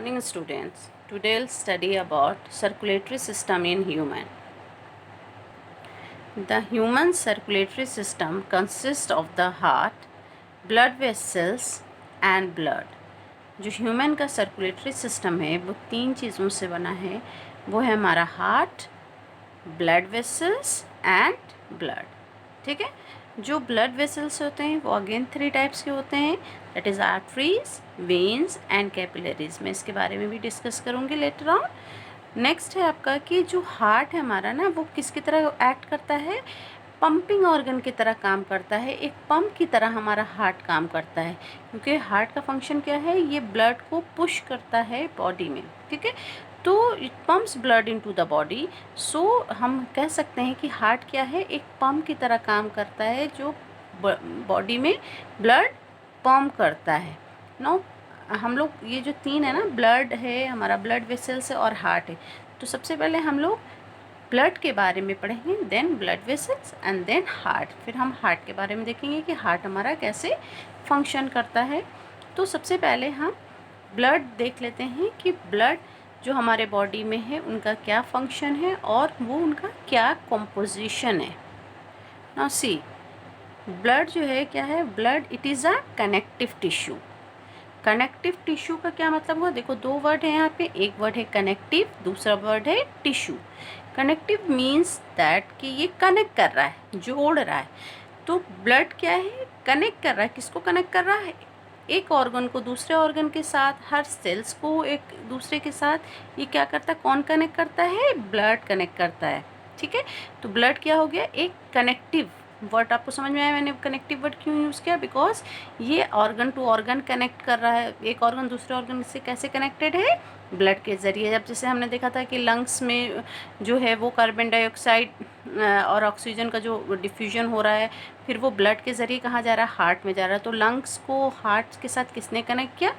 Morning students. Today we'll study about circulatory system in human. The human circulatory system consists of the heart, blood vessels and blood. जो human का circulatory system है वो 3 चीज़ों से बना है. वो है हमारा heart, blood vessels and blood. ठीक है. जो ब्लड वेसल्स होते हैं वो अगेन 3 टाइप्स के होते हैं. That is arteries, veins and capillaries. मैं इसके बारे में भी डिस्कस करूँगी लेटर ऑन. नेक्स्ट है आपका कि जो हार्ट है हमारा ना वो किसकी तरह एक्ट करता है, पंपिंग ऑर्गन की तरह काम करता है. एक पंप की तरह हमारा हार्ट काम करता है, क्योंकि हार्ट का फंक्शन क्या है, ये ब्लड को पुश करता है बॉडी में. ठीक है. तो it pumps blood into the body. So हम कह सकते हैं कि हार्ट क्या है, एक पंप की तरह काम करता है जो बॉडी में ब्लड पंप करता है. नो हम लोग ये जो 3 है ना, ब्लड है हमारा, ब्लड वेसल्स है और हार्ट है. तो सबसे पहले हम लोग ब्लड के बारे में पढ़ेंगे, then blood vessels and then heart. फिर हम हार्ट के बारे में देखेंगे कि हार्ट हमारा कैसे फंक्शन करता है. तो सबसे पहले हम ब्लड देख लेते हैं कि ब्लड जो हमारे बॉडी में है उनका क्या फंक्शन है और वो उनका क्या कॉम्पोजिशन है. नाउ सी, ब्लड जो है क्या है, blood it is a connective tissue. Connective tissue का क्या मतलब हुआ, देखो 2 वर्ड है यहाँ पे. एक वर्ड है कनेक्टिव, दूसरा वर्ड है टिश्यू. कनेक्टिव मीन्स दैट कि ये कनेक्ट कर रहा है, जोड़ रहा है. तो ब्लड क्या है, कनेक्ट कर रहा है. किसको कनेक्ट कर रहा है, एक ऑर्गन को दूसरे ऑर्गन के साथ, हर सेल्स को एक दूसरे के साथ. ये क्या करता है, कौन कनेक्ट करता है, ब्लड कनेक्ट करता है. ठीक है. तो ब्लड क्या हो गया, एक कनेक्टिव. वर्ड आपको समझ में आया मैंने कनेक्टिव वर्ड क्यों यूज़ किया, बिकॉज ये ऑर्गन टू ऑर्गन कनेक्ट कर रहा है. एक ऑर्गन दूसरे ऑर्गन से कैसे कनेक्टेड है, ब्लड के ज़रिए. जब जैसे हमने देखा था कि लंग्स में जो है वो कार्बन डाइऑक्साइड और ऑक्सीजन का जो डिफ्यूजन हो रहा है, फिर वो ब्लड के ज़रिए कहाँ जा रहा है, हार्ट में जा रहा है. तो लंग्स को हार्ट के साथ किसने कनेक्ट किया,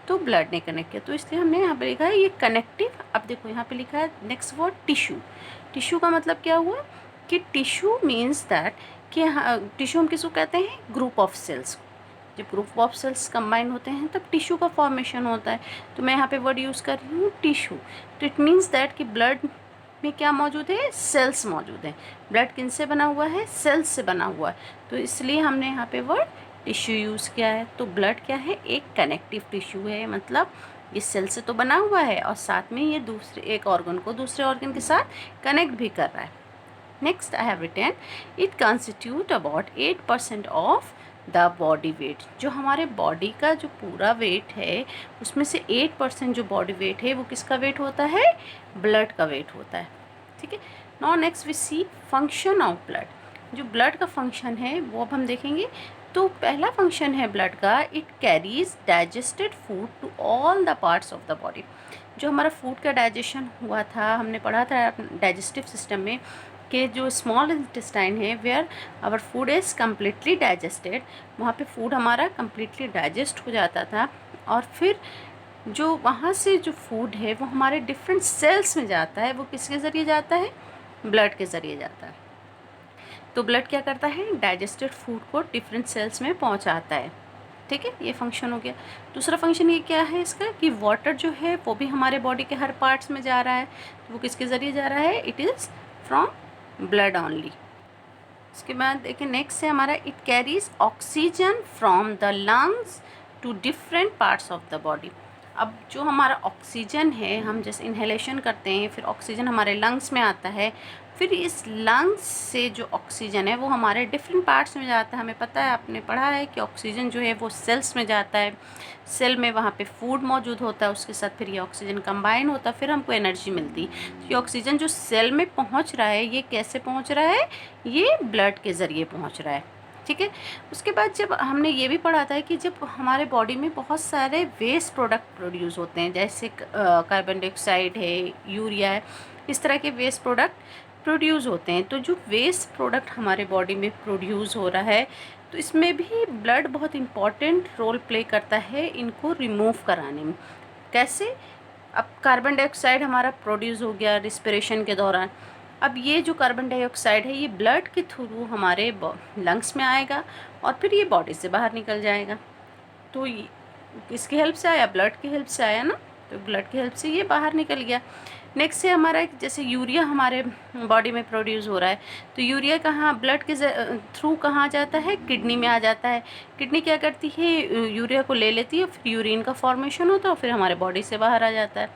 तो ब्लड ने कनेक्ट किया. तो इसलिए हमने यहाँ पे लिखा है ये कनेक्टिव. अब देखो यहाँ पे लिखा है नेक्स्ट वर्ड टिश्यू. टिश्यू का मतलब क्या हुआ कि टिश्यू मीन्स दैट कि टिश्यू हम किसको कहते हैं, ग्रुप ऑफ सेल्स. जब ग्रुप ऑफ सेल्स कंबाइन होते हैं तब टिश्यू का फॉर्मेशन होता है. तो मैं यहाँ पे वर्ड यूज़ कर रही हूँ टिश्यू. तो इट मीन्स दैट कि ब्लड में क्या मौजूद है, सेल्स मौजूद हैं. ब्लड किन से बना हुआ है, सेल्स से बना हुआ है. तो इसलिए हमने यहाँ पे वर्ड टिश्यू यूज़ किया है. तो ब्लड क्या है, एक कनेक्टिव टिश्यू है. मतलब ये सेल से तो बना हुआ है और साथ में ये दूसरे एक ऑर्गन को दूसरे ऑर्गन के साथ कनेक्ट भी कर रहा है. Next I have written it constitute about 8% of the body weight. जो हमारे बॉडी का जो पूरा वेट है उसमें से 8% जो बॉडी वेट है वो किसका वेट होता है, ब्लड का वेट होता है. ठीक है. Now next we see function of blood. जो ब्लड का फंक्शन है वो अब हम देखेंगे. तो पहला फंक्शन है ब्लड का, it carries digested food to all the parts of the body. जो हमारा फूड का डाइजेशन हुआ था, हमने पढ़ा था डाइजेस्टिव सिस्टम में कि जो स्मॉल इंटेस्टाइन है where our food is completely digested, वहाँ पे फूड हमारा कम्प्लीटली डाइजेस्ट हो जाता था. और फिर जो वहाँ से जो फूड है वो हमारे डिफरेंट सेल्स में जाता है. वो किसके ज़रिए जाता है, ब्लड के ज़रिए जाता है. तो ब्लड क्या करता है, डाइजेस्टेड फूड को डिफरेंट सेल्स में पहुँचाता है. ठीक है. ये फंक्शन हो गया. दूसरा फंक्शन ये क्या है इसका कि वाटर जो है वो भी हमारे बॉडी के हर पार्ट्स में जा रहा है. तो वो किसके ज़रिए जा रहा है, it is from blood only. इसके बाद देखिए नेक्स्ट है हमारा, it carries oxygen from the lungs to different parts of the body. अब जो हमारा ऑक्सीजन है, हम जैसे इन्हेलेशन करते हैं, फिर ऑक्सीजन हमारे लंग्स में आता है. फिर इस लंग्स से जो ऑक्सीजन है वो हमारे डिफरेंट पार्ट्स में जाता है. हमें पता है, आपने पढ़ा है कि ऑक्सीजन जो है वो सेल्स में जाता है. सेल में वहाँ पे फूड मौजूद होता है, उसके साथ फिर ये ऑक्सीजन कंबाइन होता है, फिर हमको एनर्जी मिलती. तो ये ऑक्सीजन जो सेल में पहुँच रहा है ये कैसे पहुँच रहा है, ये ब्लड के ज़रिए पहुँच रहा है. ठीक है. उसके बाद जब हमने ये भी पढ़ा था कि जब हमारे बॉडी में बहुत सारे वेस्ट प्रोडक्ट प्रोड्यूस होते हैं, जैसे कार्बन डाइऑक्साइड है, यूरिया है, इस तरह के वेस्ट प्रोडक्ट प्रोड्यूस होते हैं. तो जो वेस्ट प्रोडक्ट हमारे बॉडी में प्रोड्यूस हो रहा है, तो इसमें भी ब्लड बहुत इम्पॉर्टेंट रोल प्ले करता है इनको रिमूव कराने में. कैसे, अब कार्बन डाइऑक्साइड हमारा प्रोड्यूस हो गया रिस्पिरेशन के दौरान. अब ये जो कार्बन डाइऑक्साइड है ये ब्लड के थ्रू हमारे लंग्स में आएगा और फिर ये बॉडी से बाहर निकल जाएगा. तो किसकी हेल्प से आया, ब्लड की हेल्प से आया ना. तो ब्लड की हेल्प से ये बाहर निकल गया। नेक्स्ट है हमारा जैसे यूरिया हमारे बॉडी में प्रोड्यूस हो रहा है, तो यूरिया कहाँ ब्लड के थ्रू कहाँ जाता है, किडनी में आ जाता है। किडनी क्या करती है, यूरिया को ले लेती है, फिर यूरिन का फॉर्मेशन होता है और फिर हमारे बॉडी से बाहर आ जाता है।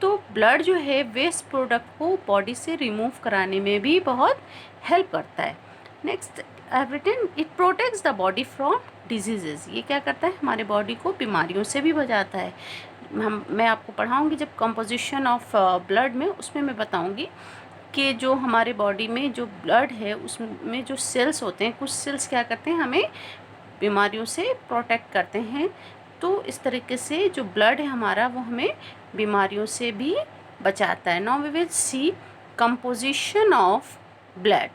तो ब्लड जो है वेस्ट प्रोडक्ट को बॉडी से रिमूव कराने में भी बहुत हेल्प करता है। Next I written it protects the body from diseases. ये क्या करता है, हमारे बॉडी को बीमारियों से भी बचाता है। मैं आपको पढ़ाऊँगी जब कंपोजिशन ऑफ ब्लड में, उसमें मैं बताऊँगी कि जो हमारे बॉडी में जो ब्लड है उसमें जो सेल्स होते हैं, कुछ सेल्स क्या करते हैं, हमें बीमारियों से प्रोटेक्ट करते हैं। तो इस तरीके से जो ब्लड है हमारा वो हमें बीमारियों से भी बचाता है। Now we will see composition of blood.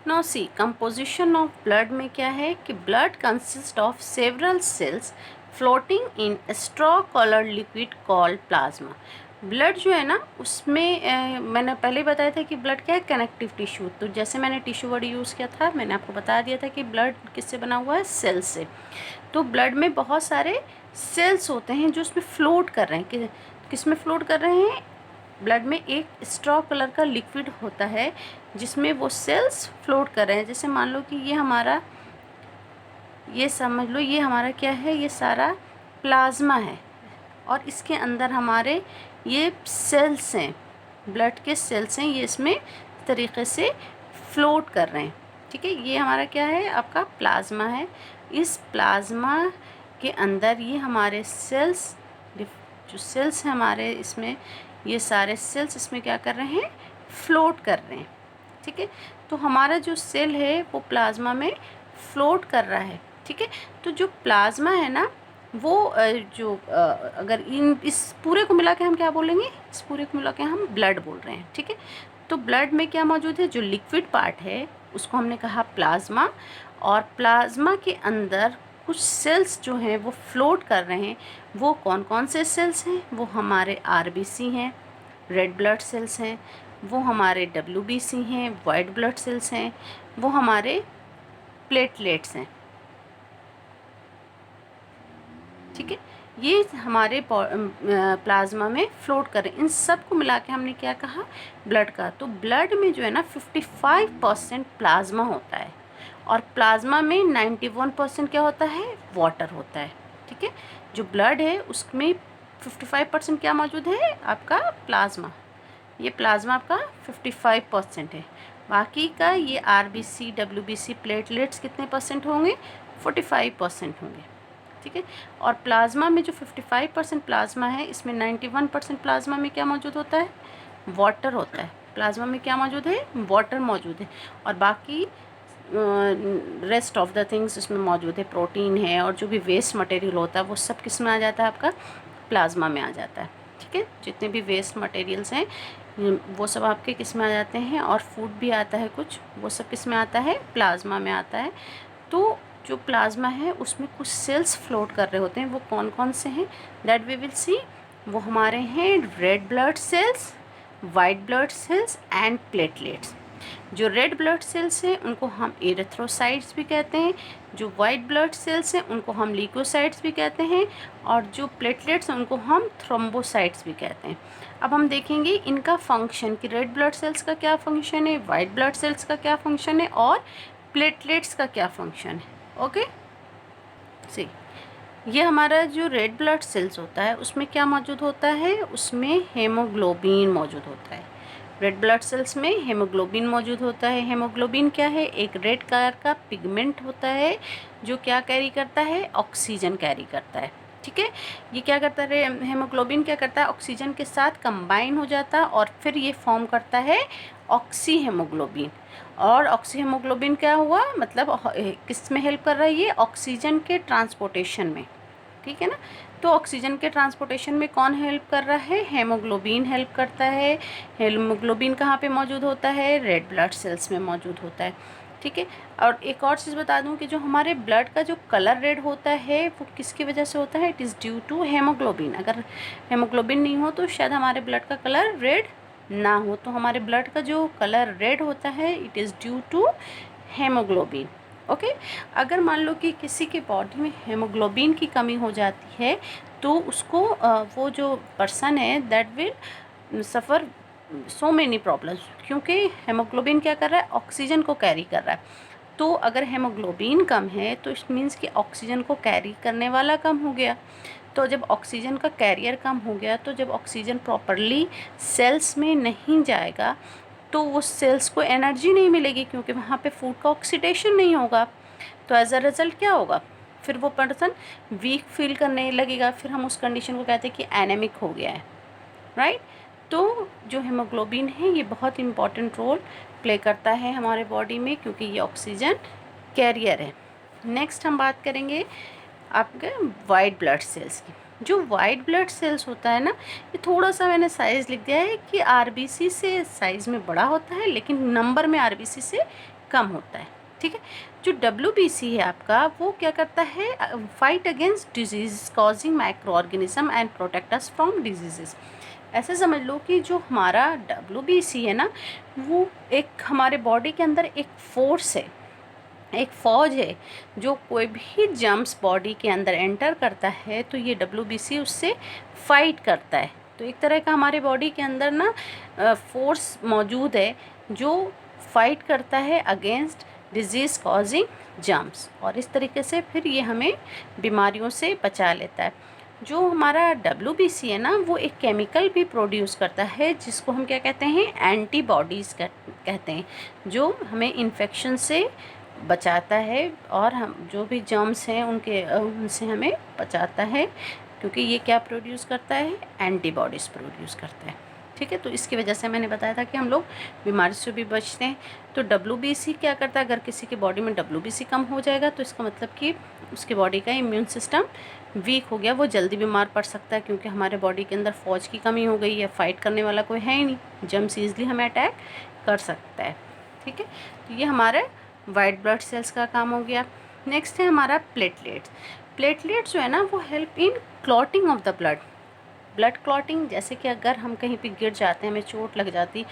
Now see composition of blood में क्या है कि blood consist of several cells floating in straw coloured liquid called plasma. Blood जो है ना उसमें मैंने पहले बताया था कि ब्लड क्या है, कनेक्टिव टिश्यू। तो जैसे मैंने टिश्यू वर्ड यूज़ किया था, मैंने आपको बता दिया था कि ब्लड किससे बना हुआ है, सेल से। तो ब्लड में बहुत सारे सेल्स होते हैं जो उसमें फ्लोट कर रहे हैं। किस में फ्लोट कर रहे हैं, ब्लड में एक स्ट्रॉ कलर का लिक्विड होता है जिसमें वो सेल्स फ्लोट कर रहे हैं। जैसे मान लो कि ये हमारा, ये समझ लो ये हमारा क्या है, ये सारा प्लाज्मा है और इसके अंदर हमारे ये सेल्स हैं, ब्लड के सेल्स हैं, ये इसमें तरीके से फ्लोट कर रहे हैं। ठीक है, ये हमारा क्या है, आपका प्लाज्मा है। इस प्लाज्मा के अंदर ये हमारे सेल्स, जो सेल्स हैं हमारे इसमें, ये सारे सेल्स इसमें क्या कर रहे हैं, फ्लोट कर रहे हैं। ठीक है, तो हमारा जो सेल है वो प्लाज्मा में फ्लोट कर रहा है। ठीक है, तो जो प्लाज्मा है ना वो अगर इस पूरे को मिला के हम क्या बोलेंगे, इस पूरे को मिला के हम ब्लड बोल रहे हैं। ठीक है, तो ब्लड में क्या मौजूद है, जो लिक्विड पार्ट है उसको हमने कहा प्लाज्मा, और प्लाज्मा के अंदर कुछ सेल्स जो हैं वो फ्लोट कर रहे हैं। वो कौन कौन से सेल्स हैं, वो हमारे आरबीसी हैं, रेड ब्लड सेल्स हैं, वो हमारे डब्ल्यूबीसी हैं, वाइट ब्लड सेल्स हैं, वो हमारे प्लेटलेट्स हैं। ठीक है, ये हमारे प्लाज्मा में फ्लोट कर रहे हैं। इन सब को मिला के हमने क्या कहा, ब्लड का। तो ब्लड में जो है ना 55% प्लाज्मा होता है और प्लाज्मा में 91% क्या होता है, वाटर होता है। ठीक है, जो ब्लड है उसमें 55% क्या मौजूद है, आपका प्लाज्मा। ये प्लाज्मा आपका 55% है। बाकी का ये आरबीसी, डब्ल्यूबीसी, प्लेटलेट्स कितने परसेंट होंगे, 45% होंगे। ठीक है, और प्लाज्मा में जो 55% प्लाज्मा है, इसमें 91% प्लाज्मा में क्या मौजूद होता है, वाटर होता है। प्लाज्मा में क्या मौजूद है, वाटर मौजूद है, और बाकी रेस्ट ऑफ द थिंग्स इसमें मौजूद है, प्रोटीन है और जो भी वेस्ट मटेरियल होता है वो सब किस में आ जाता है, आपका प्लाज्मा में आ जाता है। ठीक है, जितने भी वेस्ट मटेरियल्स हैं वो सब आपके किस में आ जाते हैं, और फूड भी आता है कुछ, वो सब किस में आता है, प्लाज्मा में आता है। तो जो प्लाज्मा है उसमें कुछ सेल्स फ्लोट कर रहे होते हैं, वो कौन कौन से हैं, दैट वी विल सी। वो हमारे हैं red blood cells, white blood cells and platelets. जो रेड ब्लड सेल्स हैं उनको हम एरिथ्रोसाइट्स भी कहते हैं, जो वाइट ब्लड सेल्स हैं उनको हम ल्यूकोसाइट्स भी कहते हैं, और जो प्लेटलेट्स हैं उनको हम थ्रोम्बोसाइट्स भी कहते हैं। अब हम देखेंगे इनका फंक्शन कि रेड ब्लड सेल्स का क्या फंक्शन है, वाइट ब्लड सेल्स का क्या फंक्शन है, और प्लेटलेट्स का क्या फंक्शन है। ओके, सी ये हमारा जो रेड ब्लड सेल्स होता है उसमें क्या मौजूद होता है, उसमें हेमोग्लोबिन मौजूद होता है। रेड ब्लड सेल्स में हेमोग्लोबिन मौजूद होता है। हेमोग्लोबिन क्या है, एक रेड कलर का पिगमेंट होता है जो क्या कैरी करता है, ऑक्सीजन कैरी करता है। ठीक है, ये क्या करता है, हेमोग्लोबिन क्या करता है, ऑक्सीजन के साथ कंबाइन हो जाता है और फिर ये फॉर्म करता है ऑक्सी हेमोग्लोबिन। और ऑक्सी हेमोग्लोबिन क्या हुआ, मतलब किस में हेल्प कर रहा है, ये ऑक्सीजन के ट्रांसपोर्टेशन में। ठीक है ना, तो ऑक्सीजन के ट्रांसपोर्टेशन में कौन हेल्प कर रहा है, हेमोग्लोबिन हेल्प करता है। हेमोग्लोबिन कहाँ पे मौजूद होता है, रेड ब्लड सेल्स में मौजूद होता है। ठीक है, और एक और चीज़ बता दूं कि जो हमारे ब्लड का जो कलर रेड होता है वो किसकी वजह से होता है, it is due to haemoglobin. अगर हेमोग्लोबिन नहीं हो तो शायद हमारे ब्लड का कलर रेड ना हो। तो हमारे ब्लड का जो कलर रेड होता है it is due to haemoglobin. Okay. अगर मान लो कि किसी के बॉडी में हेमोग्लोबिन की कमी हो जाती है तो उसको वो जो पर्सन है that will suffer so many problems, क्योंकि हेमोग्लोबिन क्या कर रहा है, ऑक्सीजन को कैरी कर रहा है। तो अगर हेमोग्लोबिन कम है तो इट मीन्स कि ऑक्सीजन को कैरी करने वाला कम हो गया। तो जब ऑक्सीजन का कैरियर कम हो गया, तो जब ऑक्सीजन प्रॉपरली सेल्स में नहीं जाएगा तो उस सेल्स को एनर्जी नहीं मिलेगी, क्योंकि वहाँ पे फूड का ऑक्सीडेशन नहीं होगा। तो एज अ रिज़ल्ट क्या होगा, फिर वो पर्सन वीक फील करने लगेगा। फिर हम उस कंडीशन को कहते हैं कि एनेमिक हो गया है, राइट। तो जो हेमोग्लोबिन है ये बहुत इम्पॉर्टेंट रोल प्ले करता है हमारे बॉडी में, क्योंकि ये ऑक्सीजन कैरियर है। नेक्स्ट हम बात करेंगे आपके वाइट ब्लड सेल्स की। जो वाइट ब्लड सेल्स होता है ना, ये थोड़ा सा मैंने साइज़ लिख दिया है कि आरबीसी से साइज़ में बड़ा होता है, लेकिन नंबर में आरबीसी से कम होता है, ठीक है। जो डब्ल्यूबीसी है आपका, वो क्या करता है, fight against disease causing micro organism and protect us from diseases. ऐसे समझ लो कि जो हमारा डब्ल्यूबीसी है ना, वो एक हमारे बॉडी के अंदर एक फोर्स है, एक फ़ौज है। जो कोई भी जर्म्स बॉडी के अंदर एंटर करता है तो ये डब्ल्यूबीसी उससे फाइट करता है। तो एक तरह का हमारे बॉडी के अंदर ना फोर्स मौजूद है जो फाइट करता है अगेंस्ट डिजीज़ कॉजिंग जर्म्स, और इस तरीके से फिर ये हमें बीमारियों से बचा लेता है। जो हमारा डब्ल्यूबीसी है ना, वो एक केमिकल भी प्रोड्यूस करता है जिसको हम क्या कहते हैं, एंटीबॉडीज़ कहते हैं, जो हमें इन्फेक्शन से बचाता है और हम जो भी जर्म्स हैं उनसे हमें बचाता है, क्योंकि ये क्या प्रोड्यूस करता है, एंटीबॉडीज़ प्रोड्यूस करता है, ठीक है। तो इसकी वजह से मैंने बताया था कि हम लोग बीमारी से भी बचते हैं। तो डब्ल्यूबीसी क्या करता है, अगर किसी की बॉडी में डब्ल्यूबीसी कम हो जाएगा तो इसका मतलब कि उसके बॉडी का इम्यून सिस्टम वीक हो गया, वो जल्दी बीमार पड़ सकता है, क्योंकि हमारे बॉडी के अंदर फ़ौज की कमी हो गई है, फाइट करने वाला कोई है ही नहीं, जर्म्स ईजिली हमें अटैक कर सकता है, ठीक है। तो ये हमारे वाइट ब्लड सेल्स का काम हो गया। नेक्स्ट है हमारा प्लेटलेट्स। प्लेटलेट्स जो है ना, वो help in clotting of the blood clotting. जैसे कि अगर हम कहीं पे गिर जाते हैं, हमें चोट लग जाती,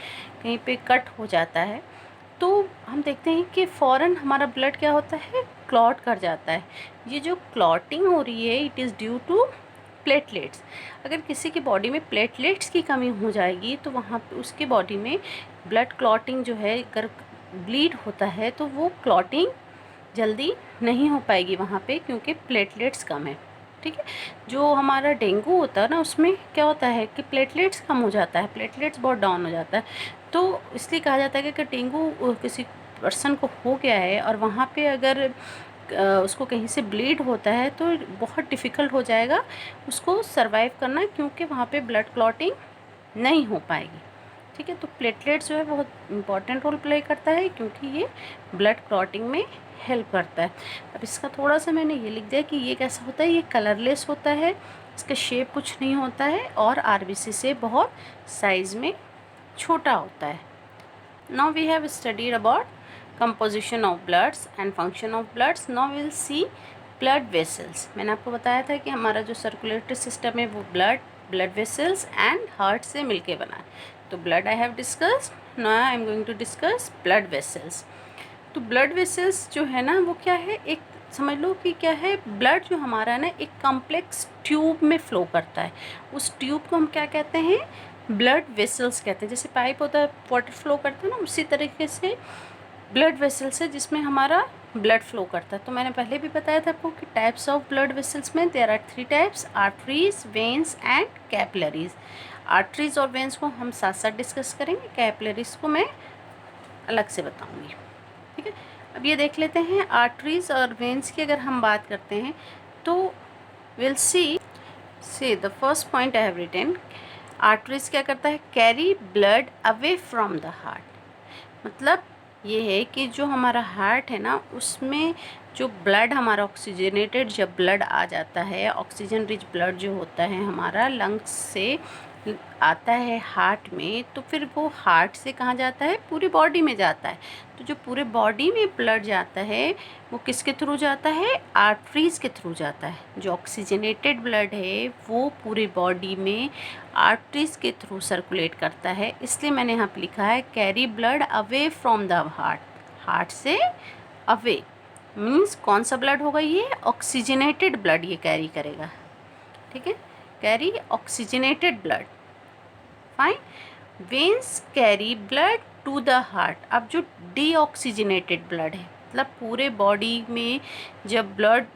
कहीं पे कट हो जाता है, तो हम देखते हैं कि फ़ौरन हमारा ब्लड क्या होता है, क्लॉट कर जाता है। ये जो क्लॉटिंग हो रही है, it is due to platelets. अगर किसी की बॉडी में प्लेटलेट्स की कमी हो जाएगी तो वहाँ पे उसकी बॉडी में ब्लड क्लॉटिंग जो है, अगर ब्लीड होता है तो वो क्लॉटिंग जल्दी नहीं हो पाएगी वहाँ पे, क्योंकि प्लेटलेट्स कम है, ठीक है। जो हमारा डेंगू होता है ना, उसमें क्या होता है कि प्लेटलेट्स कम हो जाता है, प्लेटलेट्स बहुत डाउन हो जाता है। तो इसलिए कहा जाता है कि डेंगू किसी पर्सन को हो गया है और वहाँ पे अगर उसको कहीं से ब्लीड होता है तो बहुत डिफ़िकल्ट हो जाएगा उसको सरवाइव करना, क्योंकि वहाँ पे ब्लड क्लॉटिंग नहीं हो पाएगी, ठीक है। तो प्लेटलेट्स जो है बहुत इंपॉर्टेंट रोल प्ले करता है, क्योंकि ये ब्लड क्लॉटिंग में हेल्प करता है। अब इसका थोड़ा सा मैंने ये लिख दिया कि ये कैसा होता है, ये कलरलेस होता है, इसका शेप कुछ नहीं होता है और आरबीसी से बहुत साइज़ में छोटा होता है। Now we have studied about composition of bloods and function of bloods. Now will see blood vessels. मैंने आपको बताया था कि हमारा जो सर्कुलेटरी सिस्टम है वो ब्लड वेसल्स एंड हार्ट से मिलके बना है। तो blood I have discussed, now I am going to discuss blood vessels. तो ब्लड वेसल्स जो है ना, वो क्या है, एक समझ लो कि क्या है, ब्लड जो हमारा है ना, एक कॉम्प्लेक्स ट्यूब में फ़्लो करता है। उस ट्यूब को हम क्या कहते हैं, ब्लड वेसल्स कहते हैं। जैसे पाइप होता है, वाटर फ्लो करता है ना, उसी तरीके से ब्लड वेसल्स है जिसमें हमारा ब्लड फ्लो करता है। तो मैंने पहले भी बताया था आपको कि टाइप्स ऑफ ब्लड वेसल्स में there are 3 types, arteries, veins and capillaries. Arteries और वेन्स को हम साथ साथ डिस्कस करेंगे, कैपिलरीज को मैं अलग से बताऊंगी, ठीक है। अब ये देख लेते हैं आर्टरीज और वेन्स की अगर हम बात करते हैं तो will see the first point I have written. Arteries क्या करता है, carry blood away from the heart. मतलब ये है कि जो हमारा हार्ट है ना, उसमें जो ब्लड हमारा ऑक्सीजनेटेड जब ब्लड आ जाता है, ऑक्सीजन रिच ब्लड जो होता है हमारा लंग्स से आता है हार्ट में, तो फिर वो हार्ट से कहाँ जाता है, पूरी बॉडी में जाता है। तो जो पूरे बॉडी में ब्लड जाता है वो किसके थ्रू जाता है, आर्टरीज़ के थ्रू जाता है। जो ऑक्सीजनेटेड ब्लड है वो पूरी बॉडी में आर्टरीज़ के थ्रू सर्कुलेट करता है। इसलिए मैंने यहाँ पे लिखा है carry blood away from the heart, heart से अवे, मीन्स कौन सा ब्लड होगा, ये ऑक्सीजनेटेड ब्लड ये कैरी करेगा, ठीक है, carry oxygenated blood, fine. Veins carry blood to the heart. अब जो डीऑक्सीजनेटेड ब्लड है, मतलब पूरे बॉडी में जब ब्लड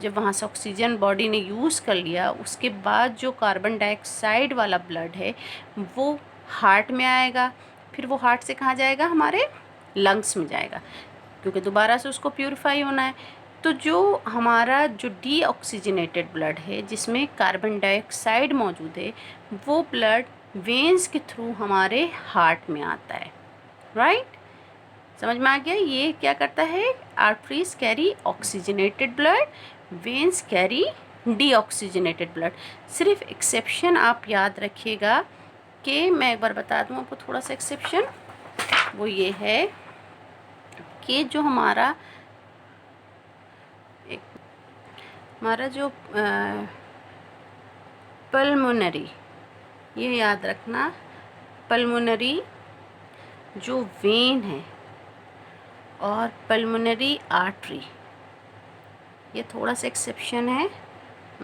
जब वहाँ से ऑक्सीजन बॉडी ने यूज़ कर लिया, उसके बाद जो कार्बन डाइऑक्साइड वाला ब्लड है वो हार्ट में आएगा, फिर वो हार्ट से कहाँ जाएगा, हमारे लंग्स में जाएगा, क्योंकि दोबारा से उसको प्यूरिफाई होना है। तो जो हमारा जो डीऑक्सीजनेटेड ब्लड है जिसमें कार्बन डाइऑक्साइड मौजूद है, वो ब्लड वेन्स के थ्रू हमारे हार्ट में आता है, राइट। समझ में आ गया, ये क्या करता है, arteries carry oxygenated blood, veins carry deoxygenated blood. सिर्फ एक्सेप्शन आप याद रखिएगा कि मैं एक बार बता दूं आपको थोड़ा सा एक्सेप्शन, वो ये है कि जो हमारा जो पल्मोनरी, ये याद रखना, पल्मोनरी जो वेन है और पल्मोनरी आर्टरी, ये थोड़ा सा एक्सेप्शन है,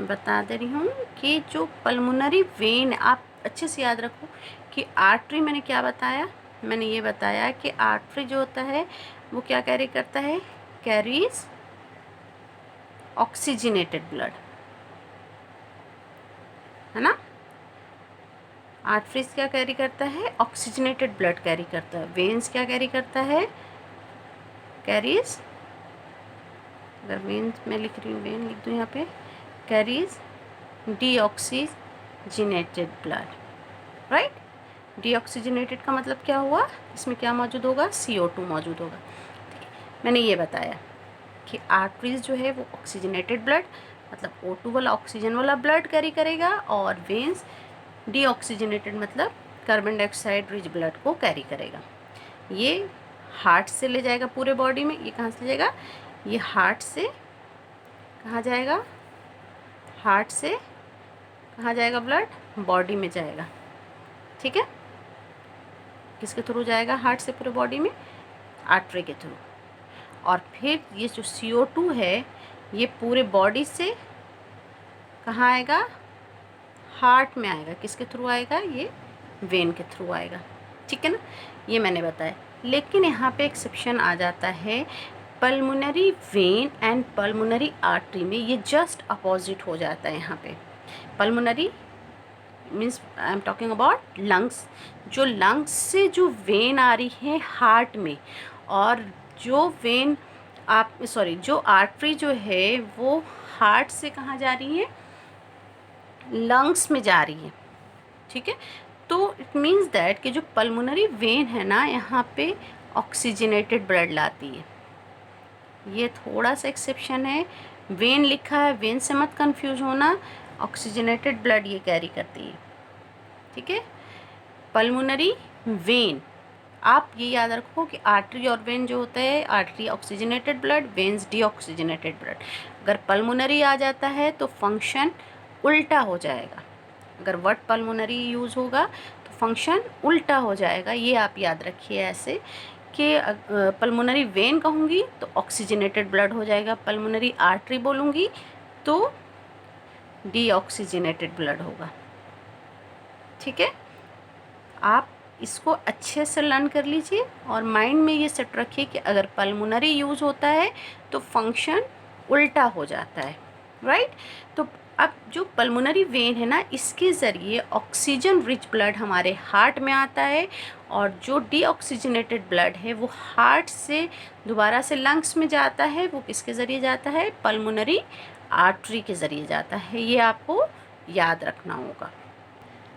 बता दे रही हूँ कि जो पल्मोनरी वेन, आप अच्छे से याद रखो कि आर्टरी मैंने क्या बताया, मैंने ये बताया कि आर्टरी जो होता है वो क्या कैरी करता है, कैरीज ऑक्सीजनेटेड ब्लड, है ना। आर्टरीज क्या कैरी करता है, ऑक्सीजनेटेड ब्लड कैरी करता है। वेन्स क्या कैरी करता है, कैरीज, अगर वेन्स मैं लिख रही हूँ, वेन लिख दूँ यहाँ पे, carries deoxygenated blood, right. Deoxygenated का मतलब क्या हुआ, इसमें क्या मौजूद होगा, CO2 मौजूद होगा। मैंने ये बताया कि आर्टरीज जो है वो ऑक्सीजनेटेड ब्लड, मतलब O2 वाला ऑक्सीजन वाला ब्लड कैरी करेगा, और वेन्स डीऑक्सीजनेटेड मतलब कार्बन डाइऑक्साइड रिच ब्लड को कैरी करेगा। ये हार्ट से ले जाएगा पूरे बॉडी में, ये कहाँ से ले जाएगा, ये हार्ट से कहाँ जाएगा, हार्ट से कहाँ जाएगा ब्लड, बॉडी में जाएगा, ठीक है। किसके थ्रू जाएगा, हार्ट से पूरे बॉडी में, आर्टरी के थ्रू। और फिर ये जो CO2 है ये पूरे बॉडी से कहाँ आएगा, हार्ट में आएगा, किसके थ्रू आएगा, ये वेन के थ्रू आएगा, ठीक है ना, ये मैंने बताया। लेकिन यहाँ पे एक्सेप्शन आ जाता है, pulmonary vein and pulmonary artery में ये जस्ट अपोजिट हो जाता है। यहाँ पे pulmonary means I am talking about lungs, जो लंग्स से जो वेन आ रही है हार्ट में, और जो वेन जो आर्टरी जो है वो हार्ट से कहाँ जा रही है, लंग्स में जा रही है, ठीक है। तो इट मीन्स दैट कि जो पल्मोनरी वेन है ना, यहाँ पे ऑक्सीजनेटेड ब्लड लाती है। ये थोड़ा सा एक्सेप्शन है, वेन लिखा है, वेन से मत कंफ्यूज होना, ऑक्सीजनेटेड ब्लड ये कैरी करती है, ठीक है। पल्मोनरी वेन, आप ये याद रखो कि आर्टरी और वेन जो होता है, artery oxygenated blood, veins deoxygenated blood. अगर पल्मोनरी आ जाता है तो फंक्शन उल्टा हो जाएगा, अगर वर्ड पल्मोनरी यूज़ होगा तो फंक्शन उल्टा हो जाएगा। ये आप याद रखिए ऐसे कि पल्मोनरी वेन कहूँगी तो ऑक्सीजनेटेड ब्लड हो जाएगा, पल्मोनरी आर्टरी बोलूँगी तो डीऑक्सीजनेटेड ब्लड होगा, ठीक है। आप इसको अच्छे से लर्न कर लीजिए और माइंड में ये सेट रखिए कि अगर पल्मोनरी यूज़ होता है तो फंक्शन उल्टा हो जाता है, राइट। तो अब जो पल्मोनरी वेन है ना, इसके ज़रिए ऑक्सीजन रिच ब्लड हमारे हार्ट में आता है, और जो डीऑक्सीजनेटेड ब्लड है वो हार्ट से दोबारा से लंग्स में जाता है, वो किसके ज़रिए जाता है, पल्मोनरी आर्टरी के ज़रिए जाता है। ये आपको याद रखना होगा।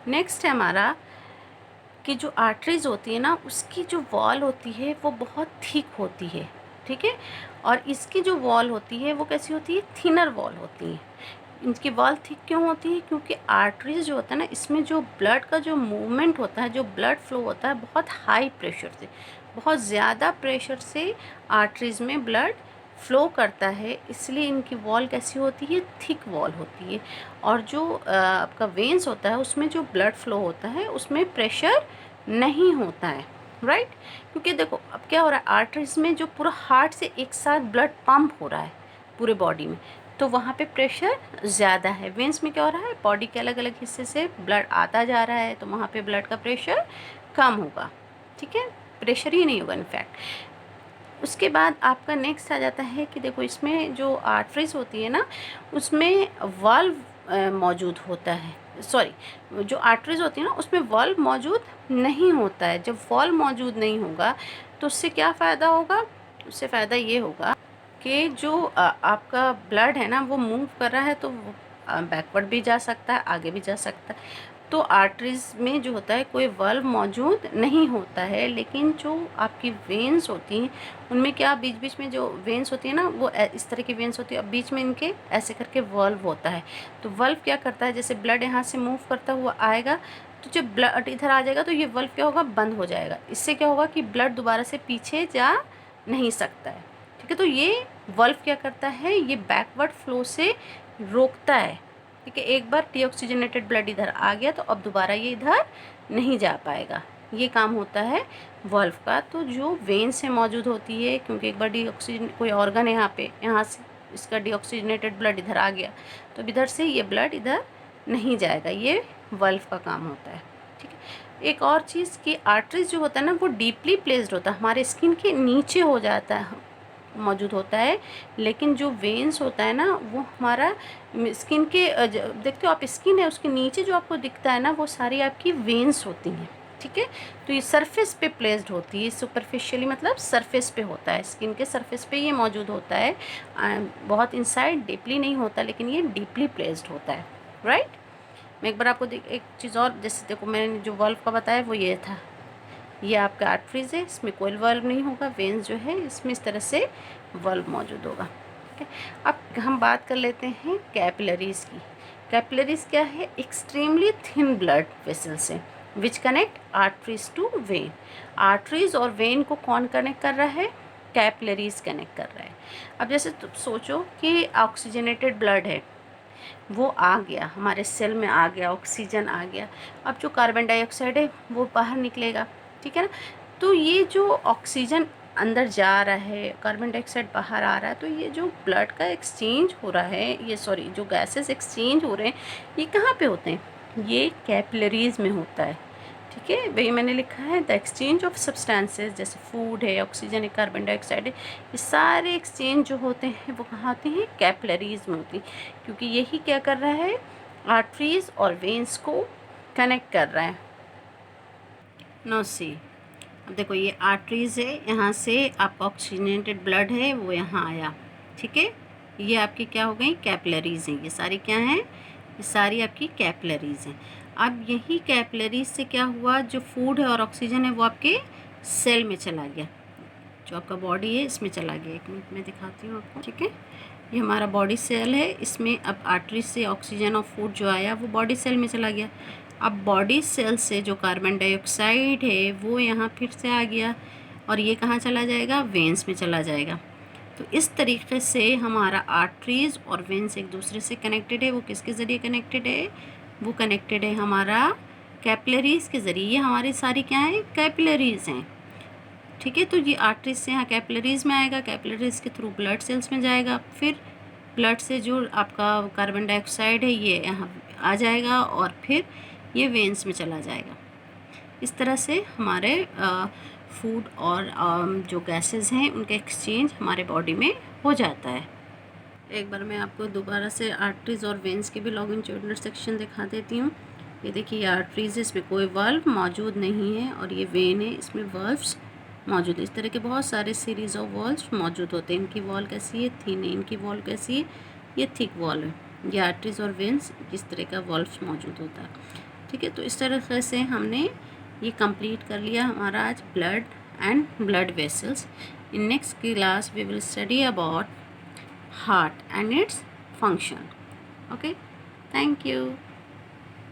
नेक्स्ट है हमारा कि जो आर्टरीज होती है ना, उसकी जो वॉल होती है वो बहुत थिक होती है, ठीक है। और इसकी जो वॉल होती है वो कैसी होती है, थिनर वॉल होती है। इनकी वॉल थिक क्यों होती है, क्योंकि आर्टरीज जो होता है ना, इसमें जो ब्लड का जो मूवमेंट होता है, जो ब्लड फ्लो होता है, बहुत हाई प्रेशर से, बहुत ज़्यादा प्रेशर से आर्टरीज में ब्लड फ्लो करता है, इसलिए इनकी वॉल कैसी होती है, थिक वॉल होती है। और जो आपका वेन्स होता है उसमें जो ब्लड फ्लो होता है उसमें प्रेशर नहीं होता है, राइट। क्योंकि देखो अब क्या हो रहा है, आर्टरीज में जो पूरा हार्ट से एक साथ ब्लड पंप हो रहा है पूरे बॉडी में, तो वहाँ पे प्रेशर ज़्यादा है। वेंस में क्या हो रहा है, बॉडी के अलग अलग हिस्से से ब्लड आता जा रहा है, तो वहाँ पे ब्लड का प्रेशर कम होगा, ठीक है, प्रेशर ही नहीं होगा इनफैक्ट। उसके बाद आपका नेक्स्ट आ जाता है कि देखो इसमें जो आर्टरीज होती है ना, उसमें वाल्व मौजूद होता है, सॉरी जो आर्टरीज होती है ना उसमें वाल्व मौजूद नहीं होता है। जब वाल्व मौजूद नहीं होगा तो उससे क्या फ़ायदा होगा, उससे फ़ायदा ये होगा कि जो आपका ब्लड है ना वो मूव कर रहा है, तो वो बैकवर्ड भी जा सकता है, आगे भी जा सकता है। तो आर्टरीज में जो होता है कोई वाल्व मौजूद नहीं होता है, लेकिन जो आपकी वेंस होती हैं उनमें क्या बीच बीच में जो वेंस होती है ना वो इस तरह की वेंस होती है, अब बीच में इनके ऐसे करके वाल्व होता है। तो वाल्व क्या करता है, जैसे ब्लड यहाँ से मूव करता हुआ आएगा, तो जब ब्लड इधर आ जाएगा तो ये वाल्व क्या होगा, बंद हो जाएगा। इससे क्या होगा कि ब्लड दोबारा से पीछे जा नहीं सकता है, ठीक है। तो ये वाल्व क्या करता है, ये बैकवर्ड फ्लो से रोकता है, ठीक है। एक बार डीऑक्सीजनेटेड ब्लड इधर आ गया तो अब दोबारा ये इधर नहीं जा पाएगा, ये काम होता है वाल्व का। तो जो वेन्स में मौजूद होती है, क्योंकि एक बार डीऑक्सीजन कोई ऑर्गन है यहाँ पे, यहाँ से इसका डीऑक्सीजनेटेड ब्लड इधर आ गया तो अब इधर से ये ब्लड इधर नहीं जाएगा, ये वाल्व का काम होता है, ठीक है। एक और चीज़ कि आर्टरीज जो होता है ना वो डीपली प्लेस्ड होता है, हमारे स्किन के नीचे हो जाता है, मौजूद होता है। लेकिन जो वेन्स होता है ना वो हमारा स्किन के देखते हो आप, स्किन है उसके नीचे जो आपको दिखता है ना वो सारी आपकी वेन्स होती हैं, ठीक है। तो ये सरफेस पे प्लेस्ड होती है, सुपरफिशियली मतलब सरफेस पे होता है, स्किन के सरफेस पे ये मौजूद होता है, बहुत इनसाइड डीपली नहीं होता, लेकिन ये डीपली प्लेस्ड होता है, राइट। मैं एक बार आपको एक चीज़ और, जैसे देखो मैंने जो वाल्व का बताया वो ये था, ये आपका आर्टरीज है, इसमें कोई वाल्व नहीं होगा, वेन्स जो है इसमें इस तरह से वाल्व मौजूद होगा, ठीक है। अब हम बात कर लेते हैं कैपिलरीज़ की। कैपिलरीज़ क्या है, एक्सट्रीमली थिन ब्लड वेसल्स है which connect arteries to vein. Arteries और वेन को कौन कनेक्ट कर रहा है, कैपिलरीज कनेक्ट कर रहा है। अब जैसे सोचो कि ऑक्सीजनेटेड ब्लड है, वो आ गया हमारे सेल में, आ गया ऑक्सीजन आ गया, अब जो कार्बन डाइऑक्साइड है वो बाहर निकलेगा, ठीक है ना। तो ये जो ऑक्सीजन अंदर जा रहा है, कार्बन डाइऑक्साइड बाहर आ रहा है, तो ये जो ब्लड का एक्सचेंज हो रहा है, ये सॉरी जो गैसेस एक्सचेंज हो रहे हैं, ये कहाँ पे होते हैं, ये कैपिलरीज में होता है, ठीक है। वही मैंने लिखा है द एक्सचेंज ऑफ सब्सटेंसेस, जैसे फूड है, ऑक्सीजन है, कार्बन डाइऑक्साइड है, ये सारे एक्सचेंज जो होते हैं वो कहाँ होते हैं, कैपिलरीज में होती है। क्योंकि यही क्या कर रहा है, आर्टरीज और वेन्स को कनेक्ट कर रहा है। नो सी, अब देखो ये आर्टरीज है, यहाँ से आपका ऑक्सीजनेटेड ब्लड है वो यहाँ आया, ठीक है। ये आपकी क्या हो गई, कैपिलरीज हैं, ये सारी क्या हैं, ये सारी आपकी कैपिलरीज हैं। अब यही कैपिलरीज से क्या हुआ, जो फूड है और ऑक्सीजन है वो आपके सेल में चला गया, जो आपका बॉडी है इसमें चला गया। एक मिनट में दिखाती हूँ आपको, ठीक है। ये हमारा बॉडी सेल है, इसमें अब आर्टरीज से ऑक्सीजन और फूड जो आया वो बॉडी सेल में चला गया। अब बॉडी सेल से जो कार्बन डाइऑक्साइड है वो यहाँ फिर से आ गया और ये कहाँ चला जाएगा, वेन्स में चला जाएगा। तो इस तरीके से हमारा आर्टरीज और वेन्स एक दूसरे से कनेक्टेड है। वो किसके ज़रिए कनेक्टेड है, वो कनेक्टेड है हमारा कैपिलरीज़ के ज़रिए। ये हमारी सारी क्या है, कैपिलरीज़ हैं, ठीक है। तो ये आर्टरीज से यहाँ कैपिलरीज़ में आएगा, कैपिलरीज़ के थ्रू ब्लड सेल्स में जाएगा, फिर ब्लड से जो आपका कार्बन डाइऑक्साइड है ये यहाँ आ जाएगा और फिर ये वेन्स में चला जाएगा। इस तरह से हमारे फूड और जो गैसेस हैं उनका एक्सचेंज हमारे बॉडी में हो जाता है। एक बार मैं आपको दोबारा से आर्टरीज और वेन्स के भी लॉन्गिट्यूडिनल सेक्शन दिखा देती हूँ। ये देखिए, ये आर्टरीज है, इसमें कोई वाल्व मौजूद नहीं है, और ये वेन है, इसमें वाल्व्स मौजूद है। इस तरह के बहुत सारे सीरीज़ ऑफ वॉल्व्स मौजूद होते हैं। इनकी वॉल कैसी है, थिन है, इनकी वॉल कैसी है, ये थिक वॉल है। ये आर्टरीज और वेन्स इस तरह का वॉल्व्स मौजूद होता है, ठीक है। तो इस तरह से हमने ये कंप्लीट कर लिया हमारा आज blood and blood vessels. In next class we will study about heart and its function. Okay, thank you.